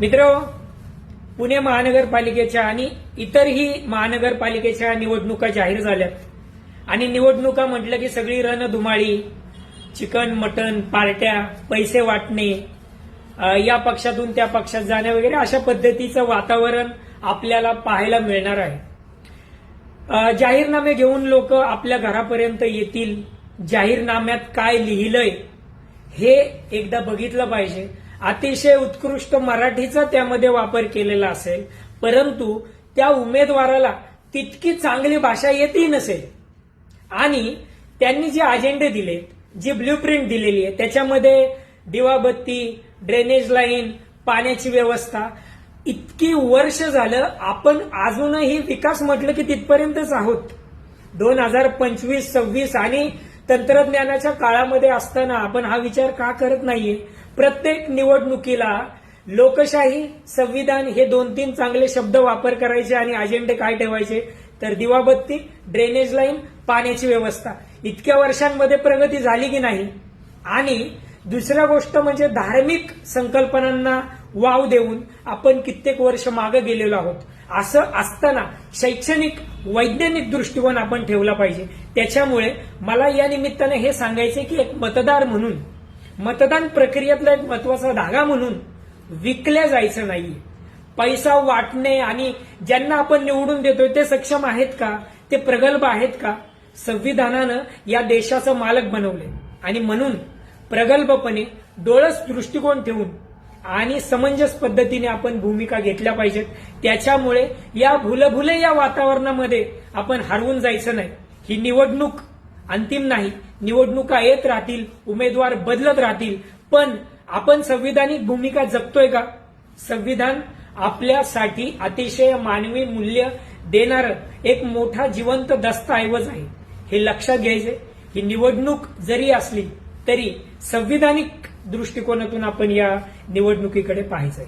मित्र, पुणे महानगरपालिकेच्या आणि इतरही महानगरपालिकेच्या निवडणुका जाहीर झाल्यात आणि निवडणुका म्हटलं की सगळी रणधुमाळी, चिकन मटन पार्ट्या, पैसे वाटणे, या पक्षातून त्या पक्षात जाणे वगैरे अशा पद्धतीचं वातावरण आपल्याला पाहायला मिळणार आहे। जाहीरनामे घेऊन लोक आपल्या घरापर्यंत येतील, जाहीरनाम्यात काय लिहिलंय हे एकदा बघितलं पाहिजे। अतिशय उत्कृष्ट मराठीचा त्यामध्ये वापर केलेला असेल, परंतु त्या उमेदवाराला तितकी चांगली भाषा येतही नसेल आणि त्यांनी जे अजेंडे दिले, जी ब्ल्यूप्रिंट दिलेली आहे त्याच्यामध्ये दिवाबत्ती, ड्रेनेज लाईन, पाण्याची व्यवस्था, इतकी वर्ष झालं आपण अजूनही विकास म्हटलं की तिथपर्यंतच आहोत। 2025-26 आणि तंत्रज्ञानाच्या काळामध्ये असताना आपण हा विचार का करत नाहीये? प्रत्येक निवडणुकीला लोकशाही, संविधान हे 2-3 चांगले शब्द वापर करायचे आणि अजेंडे काय ठेवायचे तर दिवाबत्ती, ड्रेनेज लाईन, पाण्याची व्यवस्था। इतक्या वर्षांमध्ये प्रगती झाली की नाही? आणि दुसरा गोष्ट म्हणजे धार्मिक संकल्पनांना वाव देऊन आपण कित्येक वर्ष मागे गेलेलो आहोत। असं असताना शैक्षणिक, वैज्ञानिक दृष्टिकोन आपण ठेवला पाहिजे। त्याच्यामुळे मला या निमित्ताने हे सांगायचे की एक मतदार म्हणून, मतदान प्रक्रियेतला एक महत्वाचा धागा म्हणून विकल्या जायचं नाहीये। पैसा वाटणे आणि ज्यांना आपण निवडून देतोय ते सक्षम आहेत का, ते प्रगल्भ आहेत का? संविधानानं या देशाचं मालक बनवले आणि म्हणून प्रगल्भपणे, डोळस दृष्टिकोन ठेवून आणि समंजस पद्धतीने आपण भूमिका घेतल्या पाहिजेत। त्याच्यामुळे या भुलभुलैया वातावरणामध्ये आपण हरवून जायचं नाही। ही निवडणूक अंतिम नाही, निवडणुका येत राहतील, उमेदवार बदलत राहतील, पण आपण संविधानिक भूमिका जपतोय का? संविधान आपल्यासाठी अतिशय मानवी मूल्य देणारं एक मोठा जिवंत दस्तऐवज आहे, हे लक्षात घ्यायचे। ही निवडणूक जरी असली तरी संविधानिक दृष्टिकोनातून आपण या निवडणुकीकडे पाहायचंय।